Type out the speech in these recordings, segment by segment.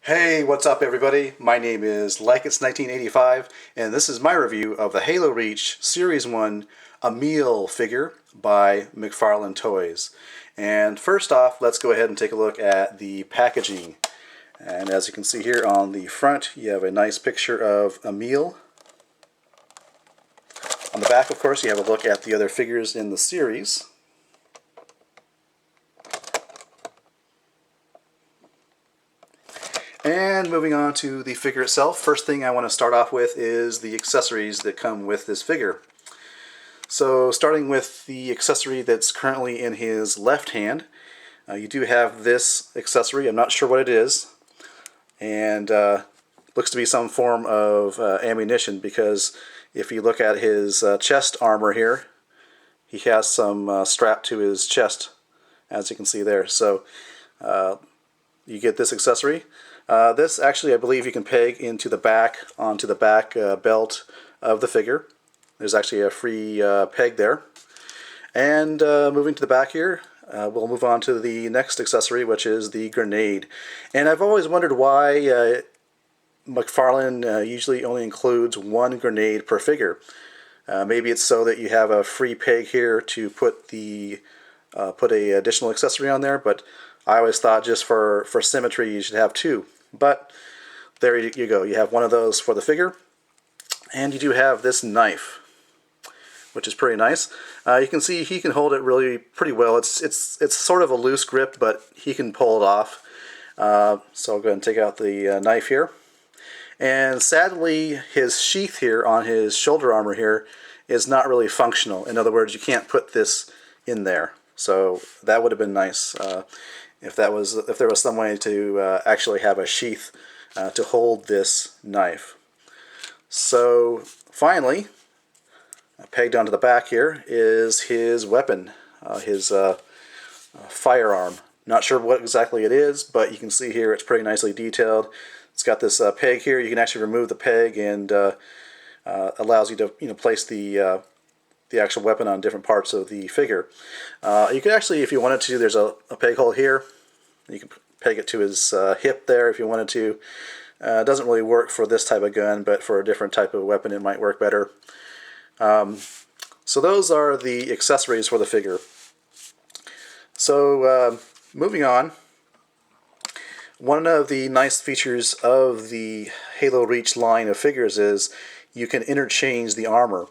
Hey, what's up everybody? My name is Like It's 1985, and this is my review of the Halo Reach Series 1 Emile figure by McFarlane Toys. And first off, let's go ahead and take a look at the packaging. And as you can see here on the front, you have a nice picture of Emile. On the back, of course, you have a look at the other figures in the series. And moving on to the figure itself, first thing I want to start off with is the accessories that come with this figure. So starting with the accessory that's currently in his left hand, you do have this accessory. I'm not sure what it is, and looks to be some form of ammunition, because if you look at his chest armor here, he has some strap to his chest, as you can see there. So you get this accessory. This actually, I believe, you can peg into the back, onto the back belt of the figure. There's actually a free peg there. And moving to the back here, we'll move on to the next accessory, which is the grenade. And I've always wondered why McFarlane usually only includes one grenade per figure. Maybe it's so that you have a free peg here to put a additional accessory on there, but I always thought just for symmetry you should have two. But there you go. You have one of those for the figure, and you do have this knife, which is pretty nice. You can see he can hold it really pretty well. It's sort of a loose grip, but he can pull it off. So I'll go ahead and take out the knife here. And sadly, his sheath here on his shoulder armor here is not really functional. In other words, you can't put this in there. So that would have been nice. If there was some way to actually have a sheath to hold this knife. So finally, pegged onto the back here is his weapon, his firearm. Not sure what exactly it is, but you can see here it's pretty nicely detailed. It's got this peg here. You can actually remove the peg, and allows you to place the actual weapon on different parts of the figure. You could actually, if you wanted to, there's a peg hole here. You can peg it to his hip there if you wanted to. It doesn't really work for this type of gun, but for a different type of weapon it might work better. So those are the accessories for the figure. So moving on, one of the nice features of the Halo Reach line of figures is you can interchange the armor.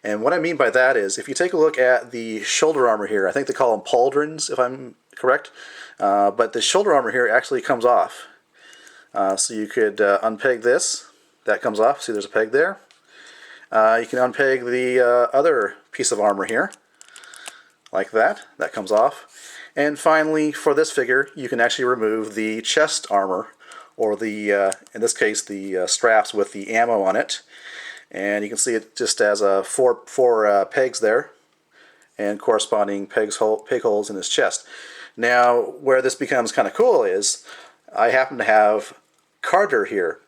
And what I mean by that is, if you take a look at the shoulder armor here, I think they call them pauldrons, if I'm correct, but the shoulder armor here actually comes off. So you could unpeg this. That comes off. See, there's a peg there. You can unpeg the other piece of armor here, like that. That comes off. And finally, for this figure, you can actually remove the chest armor, or the, in this case, the straps with the ammo on it. And you can see it just has four pegs there, and corresponding peg holes in his chest. Now, where this becomes kind of cool is, I happen to have Carter here,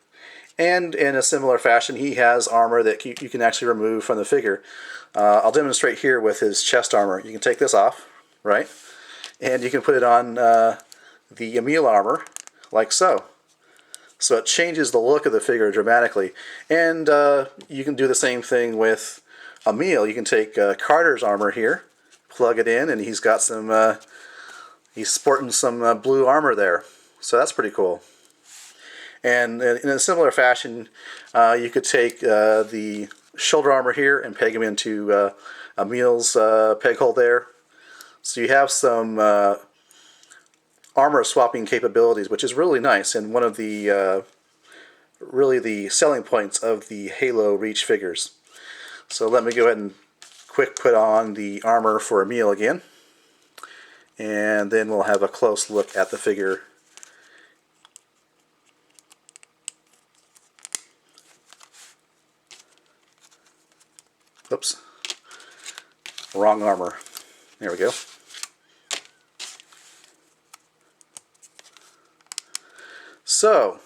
and in a similar fashion, he has armor that you can actually remove from the figure. I'll demonstrate here with his chest armor. You can take this off, right? And you can put it on the Emile armor, like so. So it changes the look of the figure dramatically. And you can do the same thing with Emile. You can take Carter's armor here, plug it in, and he's got some, he's sporting some blue armor there. So that's pretty cool. And in a similar fashion, you could take the shoulder armor here and peg him into Emile's peg hole there. So you have some armor swapping capabilities, which is really nice, and one of the really the selling points of the Halo Reach figures. So let me go ahead and quick put on the armor for Emile again, and then we'll have a close look at the figure. Oops, wrong armor. There we go. So,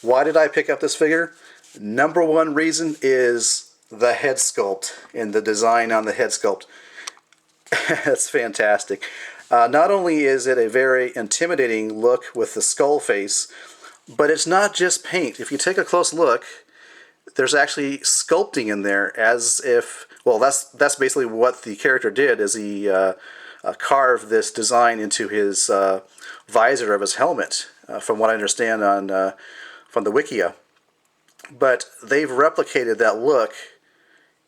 why did I pick up this figure? Number one reason is the head sculpt and the design on the head sculpt. It's fantastic. Not only is it a very intimidating look with the skull face, But it's not just paint. If you take a close look, there's actually sculpting in there, as if, well, that's basically what the character did, is he carved this design into his visor of his helmet, from what I understand on from the Wikia. But they've replicated that look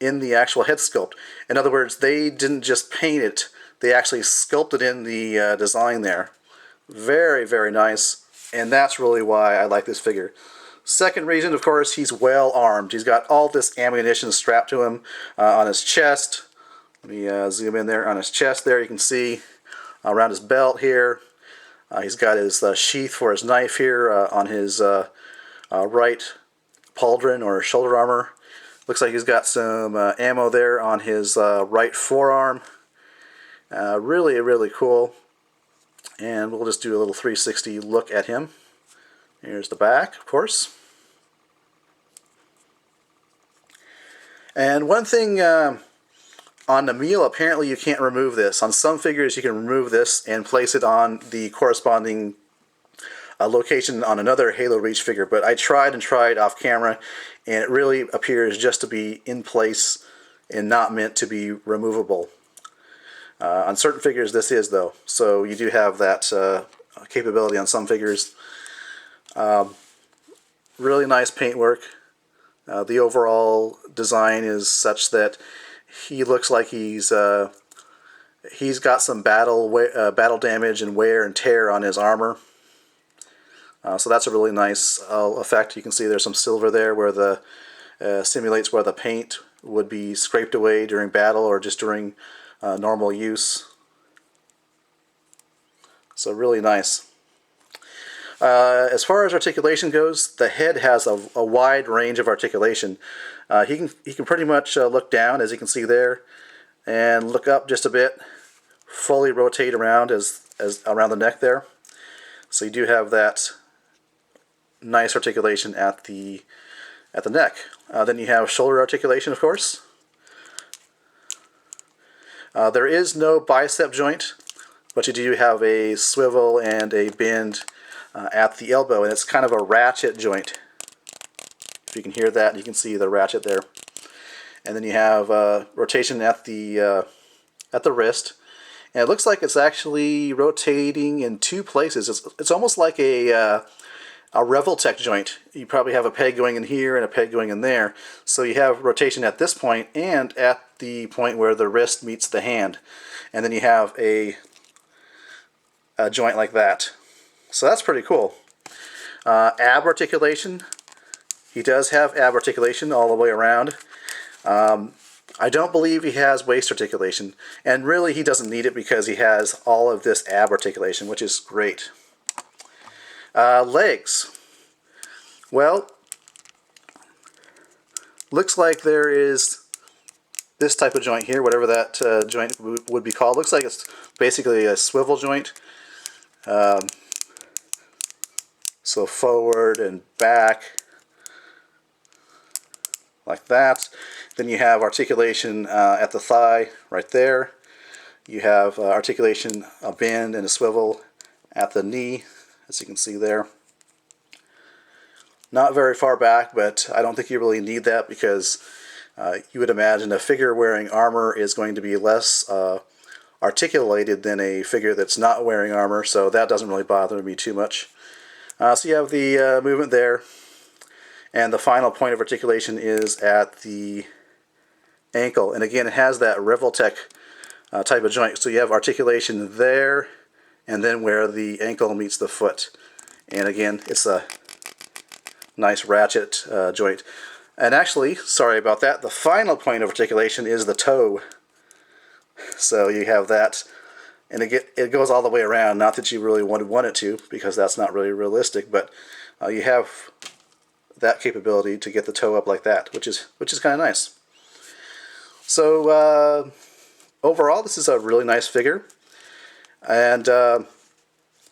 in the actual head sculpt. In other words, they didn't just paint it, they actually sculpted in the design there. Very, very nice, and that's really why I like this figure. Second reason, of course, he's well armed. He's got all this ammunition strapped to him on his chest. Let me zoom in there on his chest there. You can see around his belt here. He's got his sheath for his knife here on his right pauldron or shoulder armor. Looks like he's got some ammo there on his right forearm. Really, really cool. And we'll just do a little 360 look at him. Here's the back, of course. And one thing on Emile, apparently you can't remove this. On some figures you can remove this and place it on the corresponding location on another Halo Reach figure, but I tried and tried off camera, and it really appears just to be in place and not meant to be removable. On certain figures this is, though, so you do have that capability on some figures. Really nice paintwork. The overall design is such that he looks like he's got some battle damage and wear and tear on his armor. So that's a really nice effect. You can see there's some silver there where the simulates where the paint would be scraped away during battle or just during normal use. So really nice. As far as articulation goes, the head has a wide range of articulation. He can pretty much look down, as you can see there, and look up just a bit, fully rotate around as around the neck there. So you do have that nice articulation at the neck. Then you have shoulder articulation, of course. There is no bicep joint, but you do have a swivel and a bend at the elbow, and it's kind of a ratchet joint. If you can hear that, you can see the ratchet there. And then you have rotation at the wrist, and it looks like it's actually rotating in two places. It's almost like a Revoltech joint. You probably have a peg going in here and a peg going in there. So you have rotation at this point and at the point where the wrist meets the hand. And then you have a joint like that. So that's pretty cool. Ab articulation. He does have ab articulation all the way around. I don't believe he has waist articulation. And really he doesn't need it because he has all of this ab articulation, which is great. Legs. Well, looks like there is this type of joint here, whatever that joint would be called. Looks like it's basically a swivel joint. So forward and back, like that. Then you have articulation at the thigh right there. You have articulation, a bend and a swivel at the knee, as you can see there. Not very far back, but I don't think you really need that because you would imagine a figure wearing armor is going to be less articulated than a figure that's not wearing armor, so that doesn't really bother me too much. So you have the movement there, and the final point of articulation is at the ankle. And again, it has that Revoltech type of joint, so you have articulation there, and then where the ankle meets the foot. And again, it's a nice ratchet joint. And actually, sorry about that, the final point of articulation is the toe. So you have that, and it goes all the way around. Not that you really would want it to, because that's not really realistic, but you have that capability to get the toe up like that, which is kind of nice. So overall, this is a really nice figure. And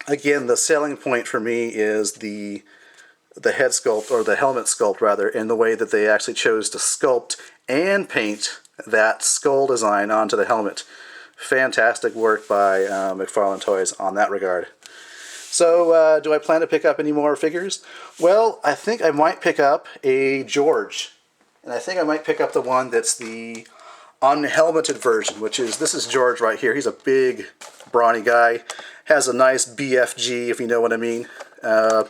again, the selling point for me is the head sculpt, or the helmet sculpt rather, in the way that they actually chose to sculpt and paint that skull design onto the helmet. Fantastic work by McFarlane Toys on that regard. So, do I plan to pick up any more figures? Well, I think I might pick up a George. And I think I might pick up the one that's the unhelmeted version, this is George right here. He's a big, brawny guy. Has a nice BFG, if you know what I mean. I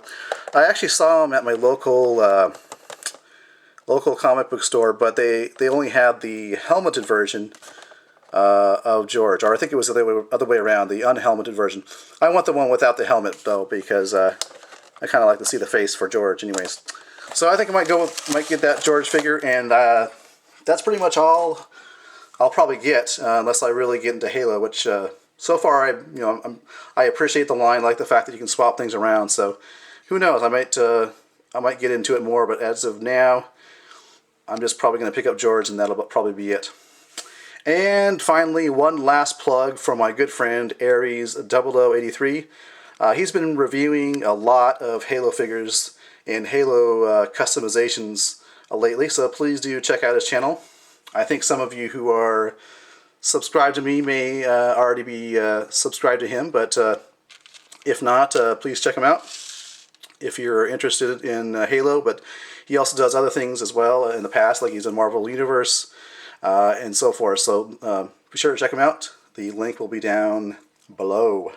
actually saw him at my local comic book store, but they only had the helmeted version of George, or I think it was the other way around, the unhelmeted version. I want the one without the helmet though, because I kind of like to see the face for George, anyways. So I think I might get that George figure, and that's pretty much all I'll probably get, unless I really get into Halo, which so far I appreciate the line, like the fact that you can swap things around. So who knows? I might get into it more, but as of now, I'm just probably going to pick up George, and that'll probably be it. And finally, one last plug for my good friend Aries 0083. He's been reviewing a lot of Halo figures and Halo customizations lately, so please do check out his channel. I think some of you who are subscribed to me may already be subscribed to him, but if not, please check him out if you're interested in Halo. But he also does other things as well in the past, like he's in Marvel Universe and so forth. So be sure to check him out. The link will be down below.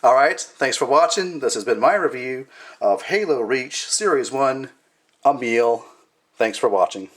Alright, thanks for watching. This has been my review of Halo Reach Series 1 Emile. Thanks for watching.